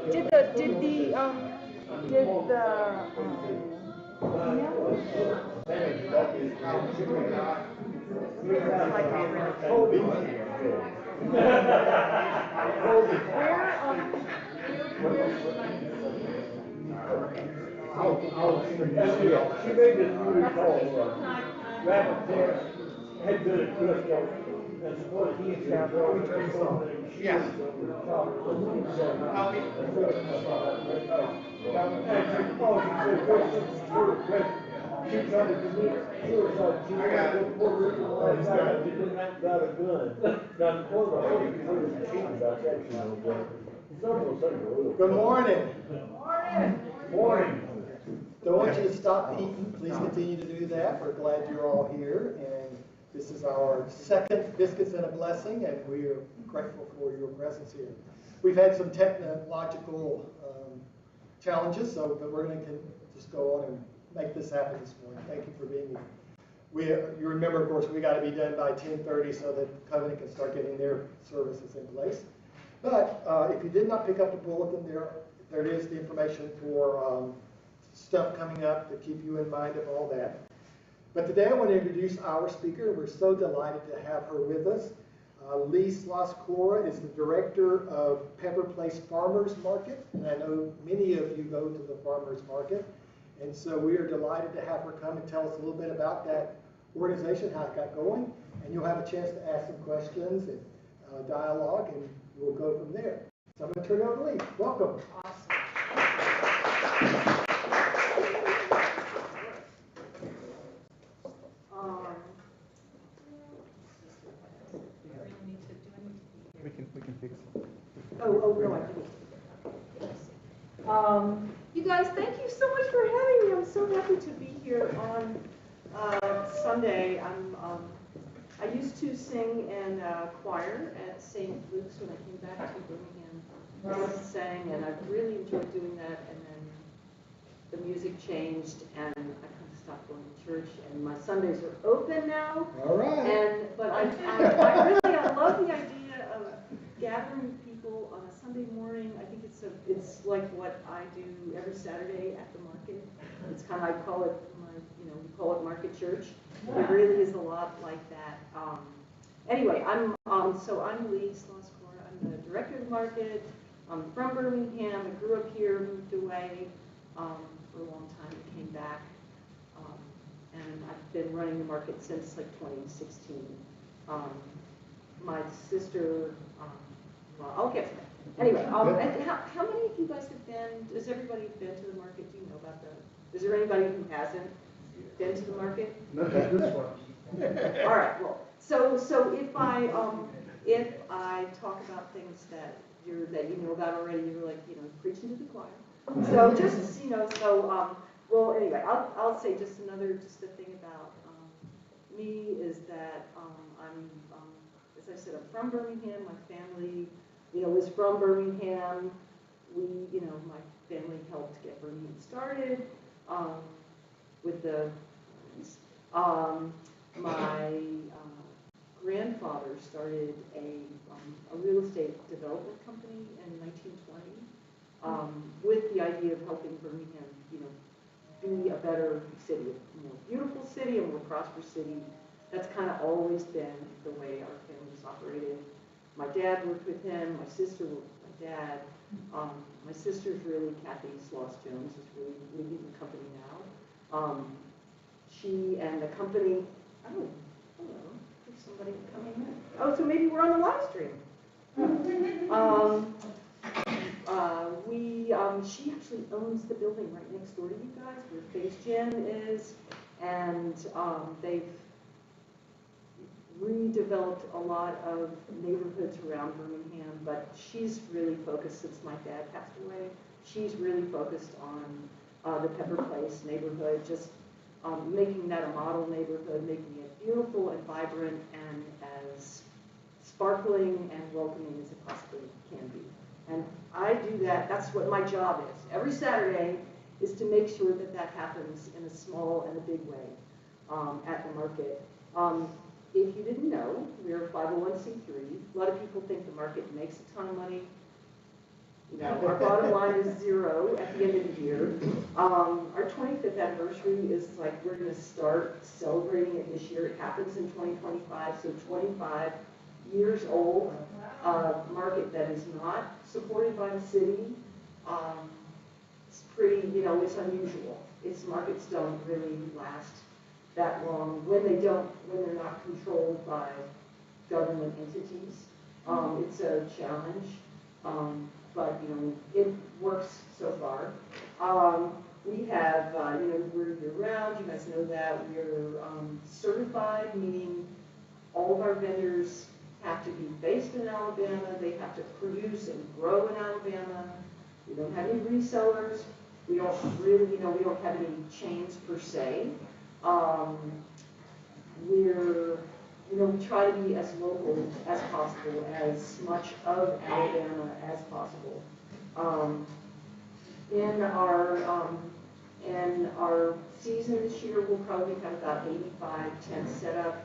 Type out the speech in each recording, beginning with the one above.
She made this movie called Rabbit Dance, had good at Crisco, and supposed he and Sam yeah. She tried to commit suicide. She got a gun. Now, the poor about that, you know, but Good morning. morning. Don't want you to stop eating. Please continue to do that. We're glad you're all here. And this is our second Biscuits and a Blessing, and we are grateful for your presence here. We've had some technological challenges, but we're going to just go on and make this happen this morning. Thank you for being here. You remember, of course, we got to be done by 10:30 so that Covenant can start getting their services in place. But if you did not pick up the bulletin, there is the information for stuff coming up to keep you in mind of all that. But today I want to introduce our speaker. We're so delighted to have her with us. Lee Sloss-Cora is the director of Pepper Place Farmers Market, and I know many of you go to the farmers market. And so we are delighted to have her come and tell us a little bit about that organization, how it got going, and you'll have a chance to ask some questions and dialogue, and we'll go from there. So I'm going to turn it over to Lee. Welcome. Awesome. We can fix it. Oh, no, I didn't. You guys, thank you so much for having me. I'm so happy to be here on Sunday. I used to sing in a choir at St. Luke's when I came back to Birmingham. I sang, and I really enjoyed doing that. And then the music changed, and I kind of stopped going to church. And my Sundays are open now. All right. But I love the idea of gathering people on a Sunday morning. I think it's like what I do every Saturday at the market. It's kind of, I call it we call it Market Church. It really is a lot like that. Anyway, I'm Lee Sloss-Cora. I'm the director of the market. I'm from Birmingham. I grew up here, moved away for a long time, and came back. And I've been running the market since like 2016. My sister, I'll get to that. Anyway, how many of you guys have been, has everybody been to the market? Do you know about is there anybody who hasn't been to the market? No, this one. All right, well, so if I talk about things that you know about already, you're like, preaching to the choir. So just, well, anyway, I'll say just a thing about me is that I'm, as I said, I'm from Birmingham. My family, is from Birmingham. My family helped get Birmingham started with the, my grandfather started a real estate development company in 1920 with the idea of helping Birmingham, be a better city, a more beautiful city, a more prosperous city. That's kind of always been the way our family's operated. My dad worked with him. My sister worked with my dad. My sister's really, Kathy Sloss-Jones, is really leading the company now. She and the company, hello, there's somebody coming in. Oh, so maybe we're on the live stream. She actually owns the building right next door to you guys, where Phase Gym is, and they've redeveloped a lot of neighborhoods around Birmingham, but she's really focused, since my dad passed away, she's really focused on the Pepper Place neighborhood, just making that a model neighborhood, making it beautiful and vibrant and as sparkling and welcoming as it possibly can be. And I do that, that's what my job is. Every Saturday is to make sure that that happens in a small and a big way at the market. If you didn't know, we're a 501c3. A lot of people think the market makes a ton of money. No, our bottom line is 0 at the end of the year. Our 25th anniversary is like, we're gonna start celebrating it this year. It happens in 2025, so 25 years old. Market that is not supported by the city. It's pretty, it's unusual. Its markets don't really last that long when they're not controlled by government entities. It's a challenge, but it works so far. We have, we're year-round. You guys know that. We're certified, meaning all of our vendors have to be based in Alabama. They have to produce and grow in Alabama. We don't have any resellers. We don't really, we don't have any chains per se. We try to be as local as possible, as much of Alabama as possible. In our season this year, we'll probably have about 85 tents set up.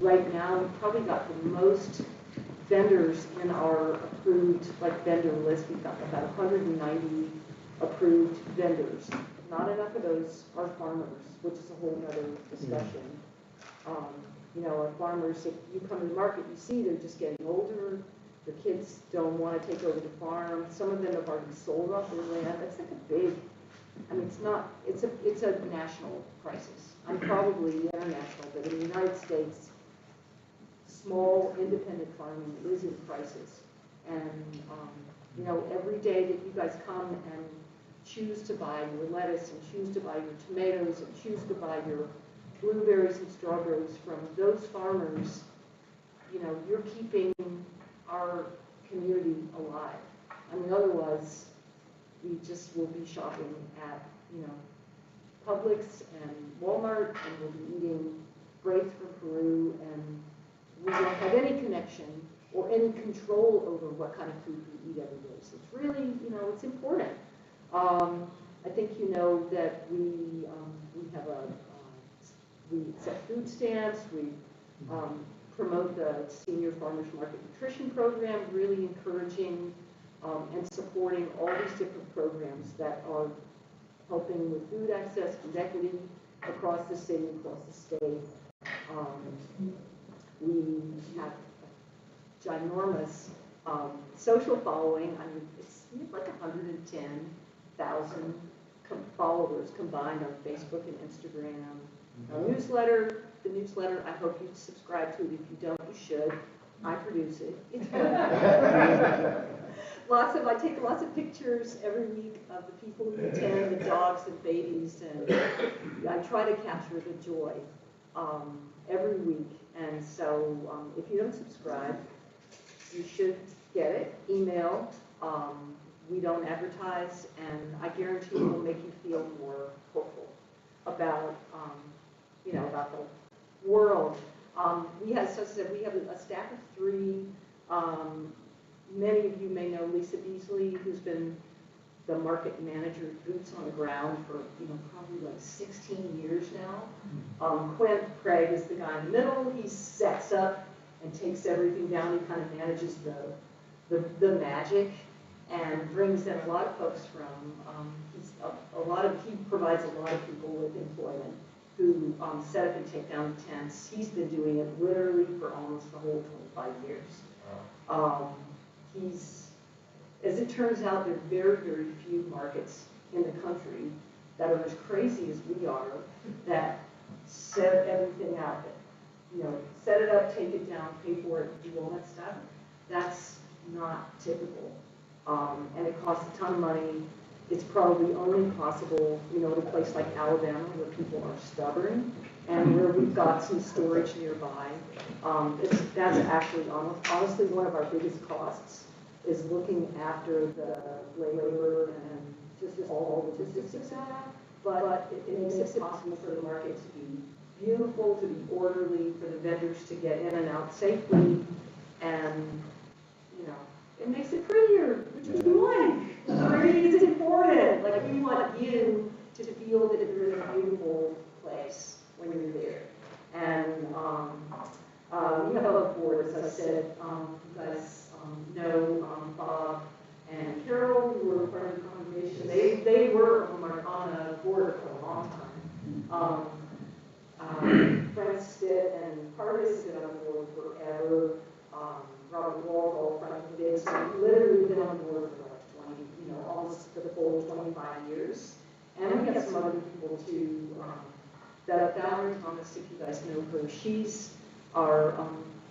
Right now, we've probably got the most vendors in our approved vendor list. We've got about 190 approved vendors. Not enough of those are farmers, which is a whole other discussion. Our farmers, if you come to the market, you see they're just getting older. The kids don't want to take over the farm. Some of them have already sold off their land. That's like a big, it's a national crisis. I'm probably international, but in the United States, small independent farming is in crisis. And, every day that you guys come and choose to buy your lettuce and choose to buy your tomatoes and choose to buy your blueberries and strawberries from those farmers, you're keeping our community alive. Otherwise, we just will be shopping at, Publix and Walmart, and we'll be eating grapes from Peru, and we don't have any connection or any control over what kind of food we eat every day. So it's really, it's important. I think you know that we have we accept food stamps, we promote the Senior Farmers Market Nutrition Program, really encouraging and supporting all these different programs that are helping with food access, food equity across the city, across the state. We have a ginormous social following. It's like 110,000 followers combined on Facebook and Instagram. Our newsletter, I hope you subscribe to it. If you don't, you should. I produce it. It's good. I take lots of pictures every week of the people who attend, the dogs and babies, and I try to capture the joy every week. And so if you don't subscribe, you should get it. Email. We don't advertise, and I guarantee it will make you feel more hopeful about, about the world. We have, such as we have a staff of 3. Many of you may know Lisa Beasley, who's been the market manager, boots on the ground for probably like 16 years now. Quint Craig is the guy in the middle. He sets up and takes everything down. He kind of manages the magic and brings in a lot of folks from. He provides a lot of people with employment who set up and take down the tents. He's been doing it literally for almost the whole 25 years. As it turns out, there are very, very few markets in the country that are as crazy as we are, that set everything out. Set it up, take it down, pay for it, do all that stuff. That's not typical. And it costs a ton of money. It's probably only possible, in a place like Alabama where people are stubborn and where we've got some storage nearby. That's actually honestly one of our biggest costs, is looking after the labor and just all the logistics of that. But it makes it possible for the market to be beautiful, to be orderly, for the vendors to get in and out safely, and it makes it prettier, which is we like. Pretty is important. We want you to feel that you're in a beautiful place when you're there. And we have a board, as I said. You guys know Bob Um, Frank Stitt and Parvis has been on board forever. Robert Wall, Frank Biggs, literally been on board for like 20, almost for the full 25 years. And we have some other people too. That Valerie Thomas, if you guys know her, she's our,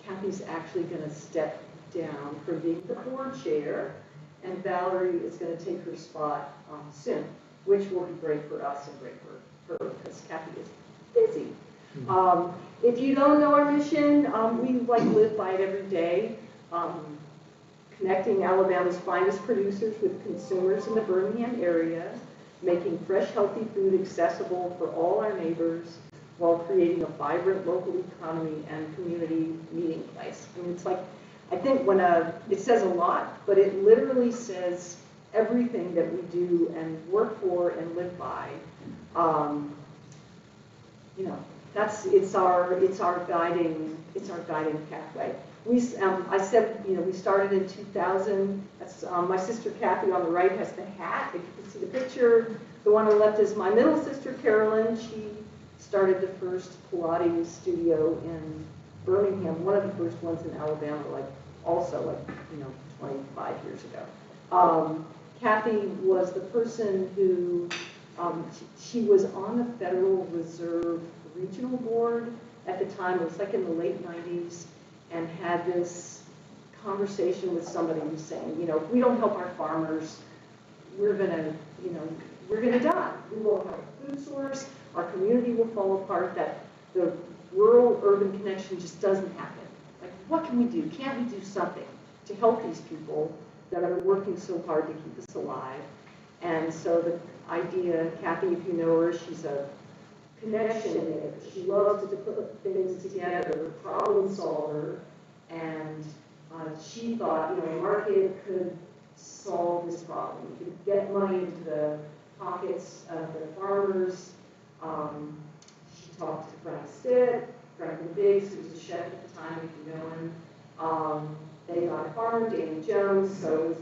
Kathy's actually going to step down from being the board chair, and Valerie is going to take her spot soon, which will be great for us and great for her because Kathy is busy. If you don't know our mission, we live by it every day, connecting Alabama's finest producers with consumers in the Birmingham area, making fresh, healthy food accessible for all our neighbors, while creating a vibrant local economy and community meeting place. I mean, it's like, I think when it says a lot, but it literally says everything that we do and work for and live by. It's our guiding pathway. I said, we started in 2000. That's my sister Kathy on the right has the hat. If you can see the picture, the one on the left is my middle sister Carolyn. She started the first Pilates studio in Birmingham, one of the first ones in Alabama, 25 years ago. Kathy was the person who, she was on the Federal Reserve Regional Board at the time. It was like in the late 90s, and had this conversation with somebody who's saying, if we don't help our farmers, we're gonna die. We won't have a food source, our community will fall apart, that the rural-urban connection just doesn't happen. Like, what can we do? Can't we do something to help these people that are working so hard to keep us alive? And so the idea, Kathy, if you know her, she's a connection maker. She loves to put things together, problem solver, and she thought, a market could solve this problem. You could get money into the pockets of the farmers. She talked to Frank Stitt, Franklin Biggs, who was a chef at the time, if you know him. They got a farm, Danny Jones, so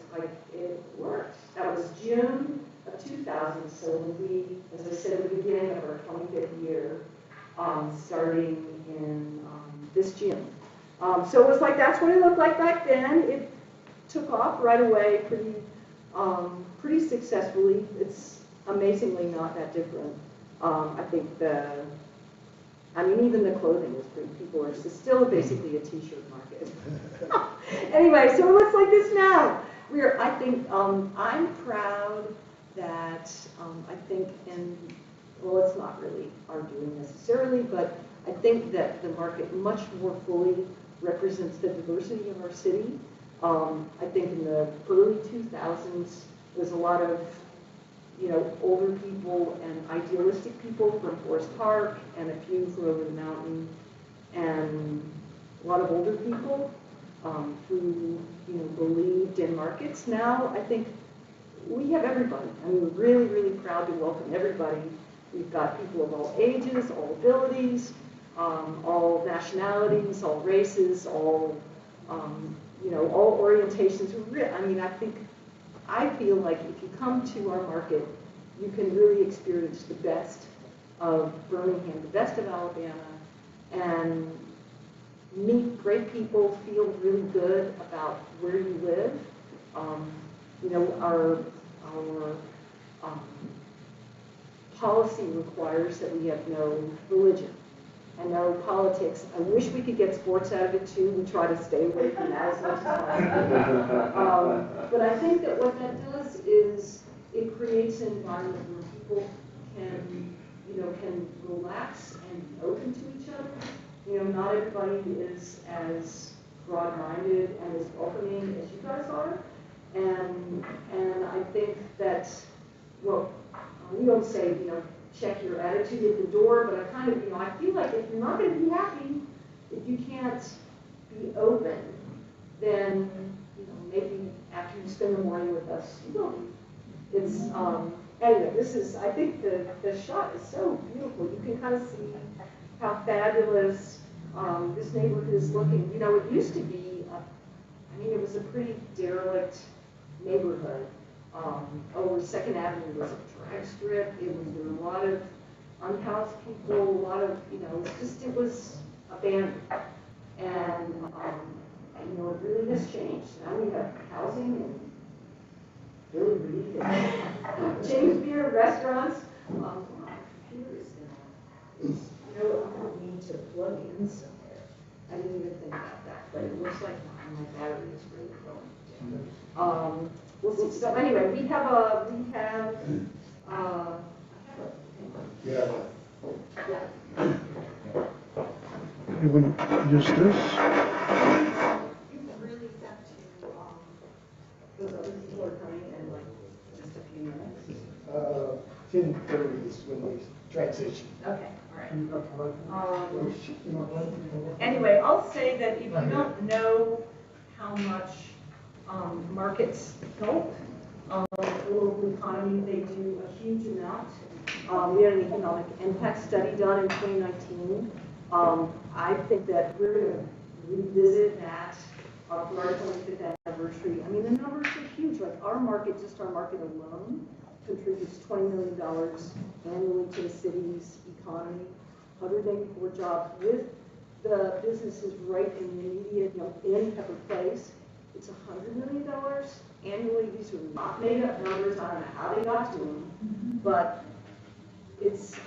it worked. That was June of 2000, so we, as I said at the beginning of our 25th year, starting in this June. So it was that's what it looked like back then. It took off right away pretty successfully. It's amazingly not that different. I think even the clothing is pretty, people are still basically a t-shirt market. Anyway, so it looks like this now. I'm proud that I think it's not really our doing necessarily, but I think that the market much more fully represents the diversity of our city. I think in the early 2000s, there's a lot of older people and idealistic people from Forest Park and a few from over the mountain, and a lot of older people who believed in markets. Now I think we have everybody. We're really, really proud to welcome everybody. We've got people of all ages, all abilities, all nationalities, all races, all orientations. I feel like if you come to our market, you can really experience the best of Birmingham, the best of Alabama, and meet great people, feel really good about where you live. Our policy requires that we have no religion and no politics. I wish we could get sports out of it too. We try to stay away from that as much as possible. But I think that what that does is it creates an environment where people can relax and be open to each other. Not everybody is as broad-minded and as welcoming as you guys are. And I think that, we don't say, check your attitude at the door, but I feel like if you're not going to be happy, if you can't be open, then, maybe after you spend the morning with us, you will be. It's, anyway, I think the shot is so beautiful. You can kind of see how fabulous this neighborhood is looking. It used to be, it was a pretty derelict neighborhood. Over 2nd Avenue was a drag strip. There were a lot of unhoused people, a lot of, it was abandoned. And, it really has changed. Now we have housing and Billy Reed and James Beard restaurants. My computer is I need to plug in somewhere. I didn't even think about that, but it looks like my battery is really going. We'll see. So anyway, we have Yeah. You want to use this? You really have to, those other people are coming in like just a few minutes. 10:30 is when we transition. Okay, all right. Anyway, I'll say that if you don't know how much markets help the local economy, they do a huge amount. We had an economic impact study done in 2019. I think that we're going to revisit that for our 25th anniversary. I mean, the numbers are huge. Like our market, just our market alone, contributes $20 million annually to the city's economy, 184 jobs with the businesses right in the immediate, in Pepper Place. It's $100 million annually. These are not made up numbers. I don't know how they got to them, but it's,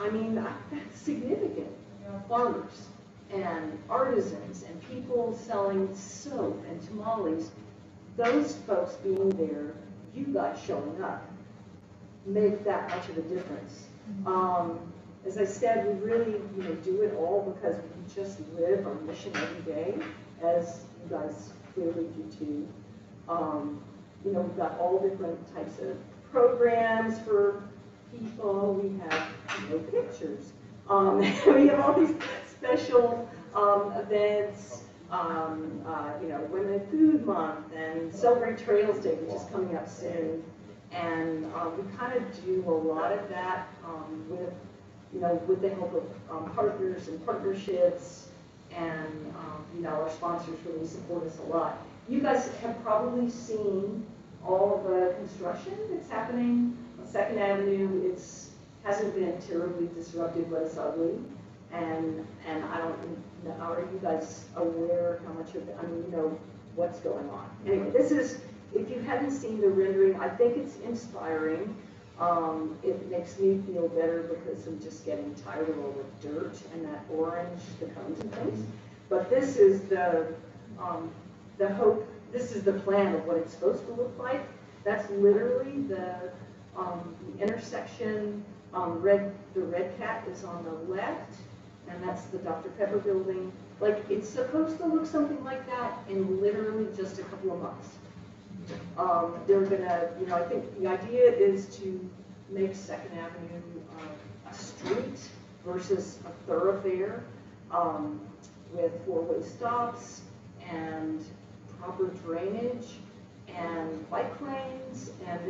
significant. Farmers and artisans and people selling soap and tamales, those folks being there, you guys showing up, make that much of a difference. As I said, we really, do it all because we just live our mission every day, as you guys clearly do too. We've got all different types of programs for people. We have, pictures. We have all these special events, Women in Food Month and Celebrate Trails Day, which is coming up soon. And we kind of do a lot of that with the help of partners and partnerships, and our sponsors really support us a lot. You guys have probably seen all of the construction that's happening on 2nd Avenue. It hasn't been terribly disrupted, but it's ugly. And I don't know, are you guys aware how much of it, what's going on? Anyway, this is, if you hadn't seen the rendering, I think it's inspiring. It makes me feel better because I'm just getting tired of all the dirt and that orange, the cones and things. But this is the hope, this is the plan of what it's supposed to look like. That's literally the intersection. The Red Cat is on the left, and that's the Dr. Pepper building. Like, it's supposed to look something like that in literally just a couple of months. They're gonna, I think the idea is to make 2nd Avenue a street versus a thoroughfare with 4-way stops and proper drainage and bike lanes, and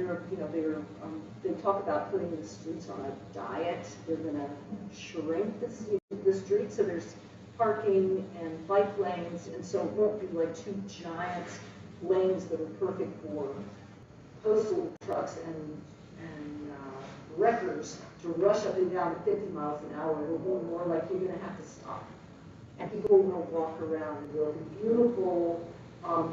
they talk about putting the streets on a diet. They're gonna shrink the streets, so there's parking and bike lanes, and so it won't be like 2 giant lanes that are perfect for postal trucks and wreckers to rush up and down at 50 miles an hour. It'll be more like you're going to have to stop. And people will walk around, and there'll be beautiful,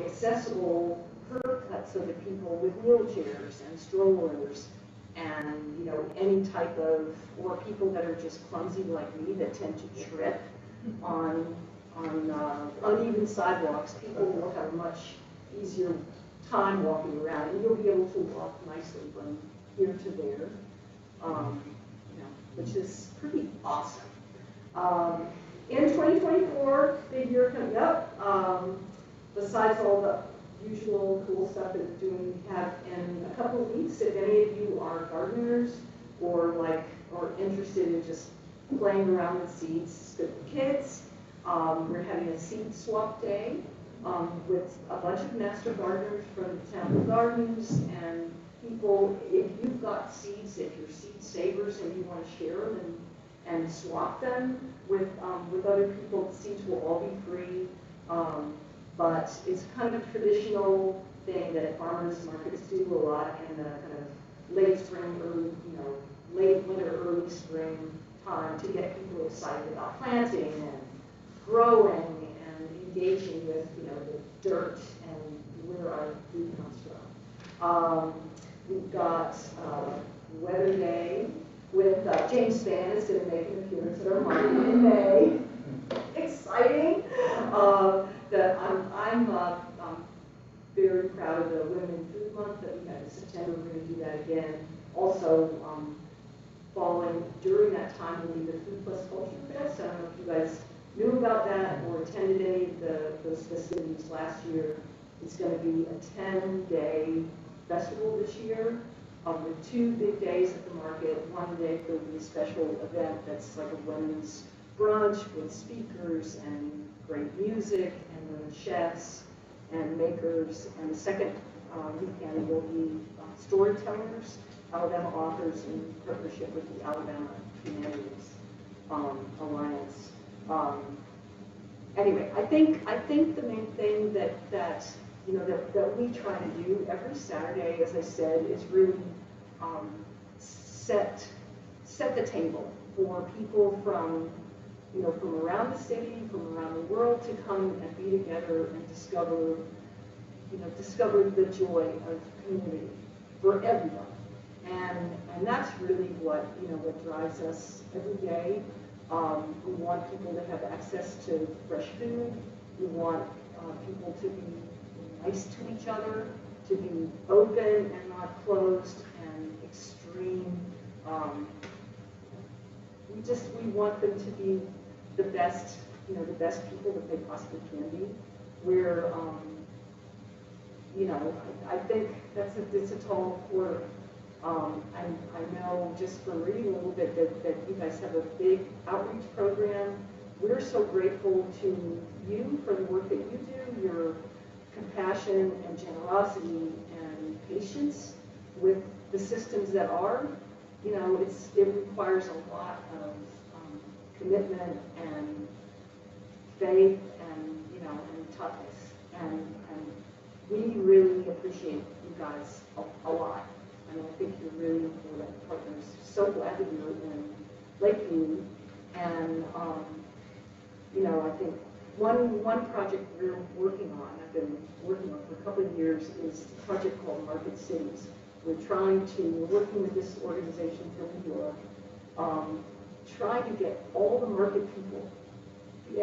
accessible curb cuts so that people with wheelchairs and strollers and, any type of, or people that are just clumsy like me that tend to trip on uneven sidewalks, people will have a much easier time walking around, and you'll be able to walk nicely from here to there, which is pretty awesome. In 2024, big year coming up, besides all the usual cool stuff that we're doing, we have in a couple of weeks, if any of you are gardeners or interested in just playing around with seeds with the kids, we're having a seed swap day with a bunch of master gardeners from the town gardens and people. If you've got seeds, if you're seed savers and you want to share them and swap them with other people, the seeds will all be free. But it's kind of a traditional thing that farmers markets do a lot in the kind of late spring, late winter, early spring time to get people excited about planting and growing and engaging with, the dirt and where our food comes from. We've got Weather Day with James Spann is going to make an appearance at our market in May. Exciting! I'm very proud of the Women in Food Month that we had in September. We're going to do that again. Also, falling during that time will be the Food Plus Culture Fest. I don't know if you guys knew about that or attended any of those festivities last year. It's going to be a 10-day festival this year with 2 big days at the market. One day there will be a special event that's like a women's brunch with speakers and great music and women chefs and makers. And the second weekend will be storytellers, Alabama authors in partnership with the Alabama Humanities Alliance. Anyway, I think the main thing that we try to do every Saturday, as I said, is really set the table for people from around the city, from around the world to come and be together and discover the joy of community for everyone. And that's really what drives us every day. We want people to have access to fresh food. We want people to be nice to each other, to be open and not closed and extreme. We want them to be the best people that they possibly can be. We're, I think it's a tall order. I know just from reading a little bit that you guys have a big outreach program. We're so grateful to you for the work that you do, your compassion and generosity and patience with the systems that are. It requires a lot of commitment and faith and toughness. And we really appreciate you guys a lot. I mean, I think you're really important partners. So glad that you're in Lakeview. And, I think one project we're working on, I've been working on for a couple of years, is a project called Market Cities. We're working with this organization from New York, trying to get all the market people,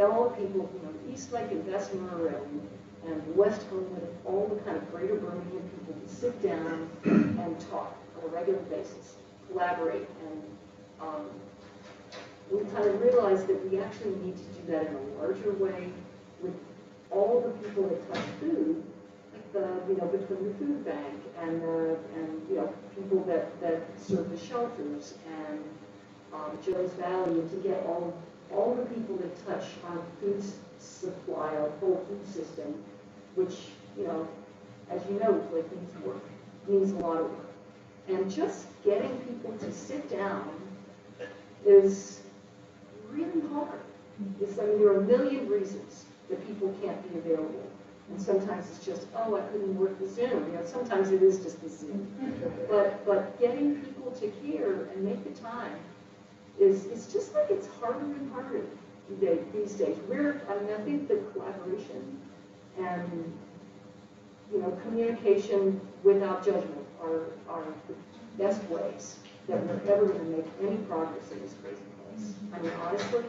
all the people, East Lake and Bessemer and West Homewood, all the kind of greater Birmingham people to sit down and talk on a regular basis, collaborate, and we kind of realized that we actually need to do that in a larger way with all the people that touch food, between the food bank and people that serve the shelters and Joe's Valley, and to get all the people that touch our food supply, our whole food system, which, as you know, like needs a lot of work. And just getting people to sit down is really hard. There are a million reasons that people can't be available. And sometimes it's just, I couldn't work the Zoom. Sometimes it is just the Zoom. But getting people to care and make the time it's just like it's harder and harder these days. I think the collaboration and communication without judgment are the best ways that we're ever going to make any progress in this crazy place. I mean, honestly,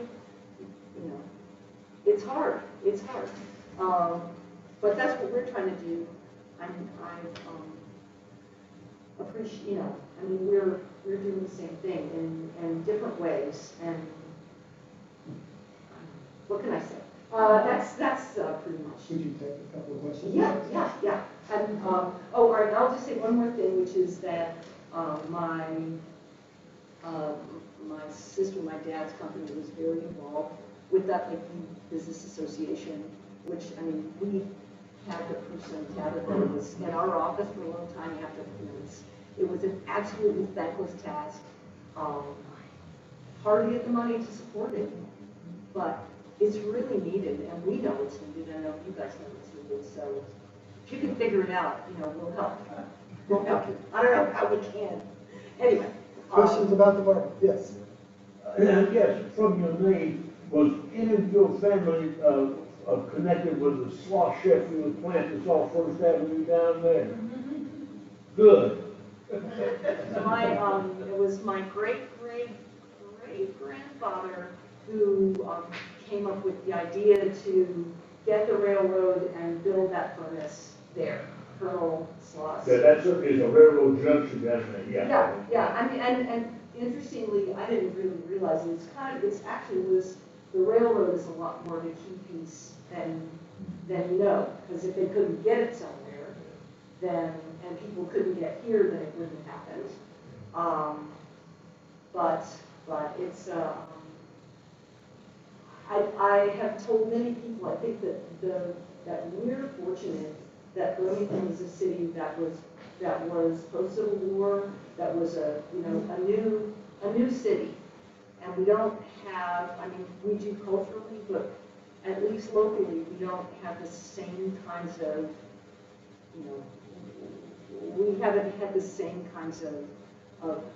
it's hard. It's hard. But that's what we're trying to do. I appreciate, we're doing the same thing in different ways. And what can I say? That's pretty much. Would you take a couple of questions? Yeah. And all right. I'll just say one more thing, which is that my sister, my dad's company, was very involved with that Lakeview Business Association, which we had the person Tabitha was in our office for a long time. You have to, it was an absolutely thankless task. Hard to get the money to support it, but it's really needed, and we know it's needed. I know you guys know it's needed. So if you can figure it out, we'll help. We'll help you. I don't know how we can. Anyway. Questions about the market? Yes. Yes, from your name, was any of your family, connected with the Sloss Sheffield plant that's off First Avenue down there? Good. It was my great-great-great-grandfather who came up with the idea to get the railroad and build that furnace there, Colonel Sloss. Yeah, that certainly is a railroad junction down there, yeah. Yeah, yeah, I mean, and interestingly, I didn't really realize it, it's actually was, the railroad is a lot more of a key piece than you know, because if they couldn't get it somewhere, then, and people couldn't get here, then it wouldn't happen. But it's, I have told many people, I think that we're fortunate that Bloomington is a city that was post-Civil War, that was a new city. And we don't have, I mean, we do culturally, but at least locally, we don't have the same kinds of, we haven't had the same kinds of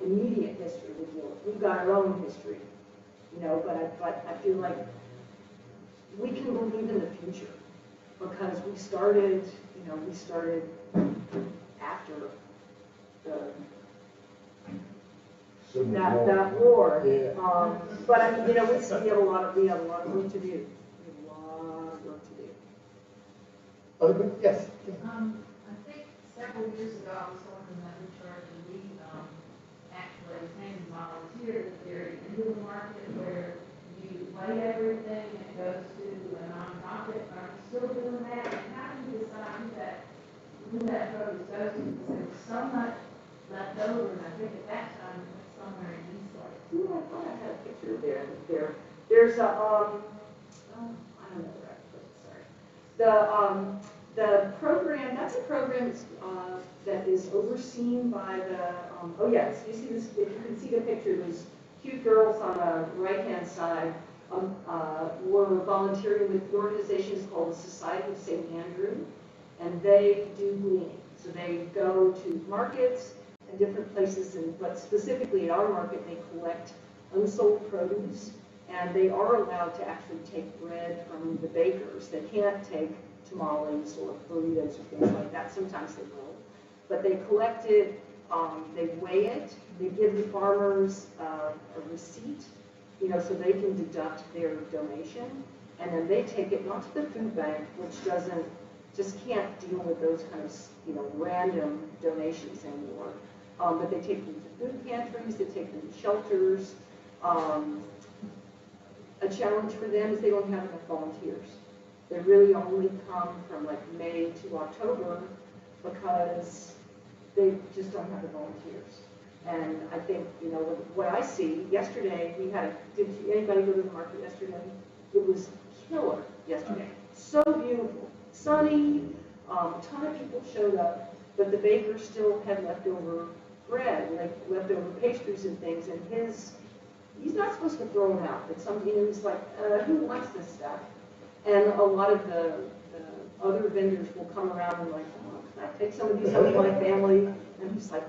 immediate history to deal with. We've got our own history, but I feel like we can believe in the future because we started after that war. Yeah. But I mean, we have a lot of work to do. Yes. I think several years ago, I was talking about the church, and we actually came and volunteered at the very end of the market where you weigh everything and it goes to a nonprofit. Are you still doing that? And how do you decide who that produce goes to? Because there was so much left over, and I think at that time it was somewhere in Eastlake. Yeah, I thought I had a picture there. There's a, I don't know where I put it, sorry. The program, that's a program that is overseen by the, oh yes, you see this, if you can see the picture, those cute girls on the right-hand side were volunteering with the organization is called the Society of St. Andrew, and they do gleaning. So they go to markets and different places, but specifically at our market, they collect unsold produce, and they are allowed to actually take bread from the bakers. They can't take tamales or burritos or things like that. Sometimes they will. But they collect it, they weigh it, they give the farmers a receipt, so they can deduct their donation, and then they take it not to the food bank, which just can't deal with those kind of, random donations anymore. But they take them to food pantries, they take them to shelters. A challenge for them is they don't have enough volunteers. They really only come from like May to October because they just don't have the volunteers. And I think, what I see, yesterday, did anybody go to the market yesterday? It was killer yesterday. So beautiful, sunny, a ton of people showed up, but the baker still had leftover bread, like leftover pastries and things, and he's not supposed to throw them out, but he's like, who wants this stuff? And a lot of the other vendors will come around and like, oh, can I take some of these home to my family? And he's like,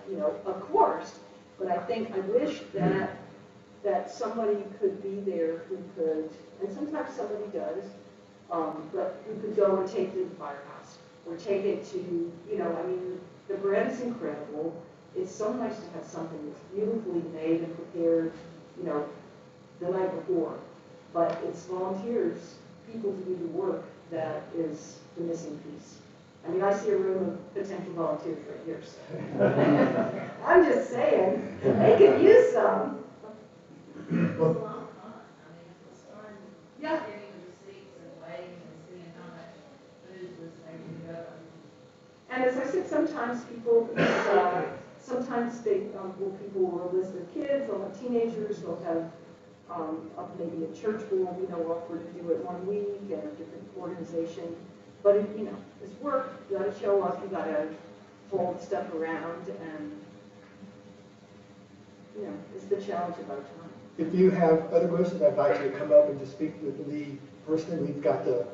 of course. But I wish that somebody could be there who could, and sometimes somebody does, but who could go and take it to the firehouse or take it to, the bread is incredible. It's so nice to have something that's beautifully made and prepared, the night before. But it's volunteers, people to do the work that is the missing piece. I mean, I see a room of potential volunteers right here, so. I'm just saying, they could use some. It's a lot of fun. I mean, it's fun. Yeah. Getting the receipts and weighing and seeing how much food was taken to go. And as I said, sometimes people, people will list their kids, they'll have teenagers, they'll have maybe a church will, offer to do it 1 week and a different organization. But, it's work, you gotta show up, you gotta hold stuff around, and, it's the challenge of our time. If you have other questions, I invite you to come up and just speak with Lee personally. We've got to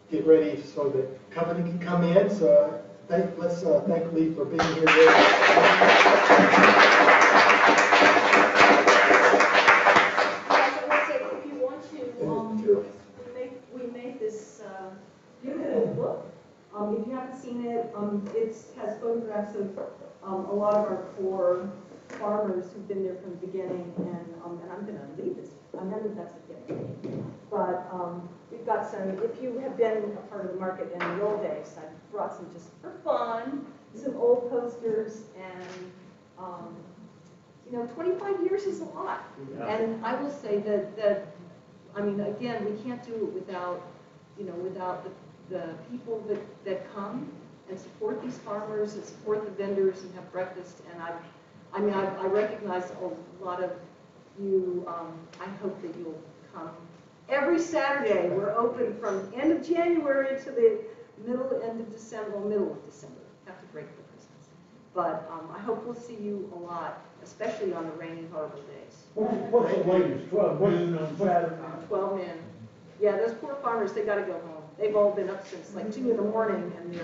get ready so that company can come in. So let's thank Lee for being here with us. If you haven't seen it, it has photographs of a lot of our core farmers who've been there from the beginning, and I'm gonna leave this, I know that that's a given. But we've got some, if you have been a part of the market in the old days, I brought some just for fun, some old posters, and, 25 years is a lot. And I will say that, I mean, again, we can't do it without, without the people that come and support these farmers and support the vendors and have breakfast. And I recognize a lot of you, I hope that you'll come. Every Saturday, we're open from end of January to the middle of December, after break for Christmas. But I hope we'll see you a lot, especially on the rainy, horrible days. What's the latest, 12 noon on Saturday? 12 men. Yeah, those poor farmers, they gotta go home. They've all been up since like 2 in the morning, and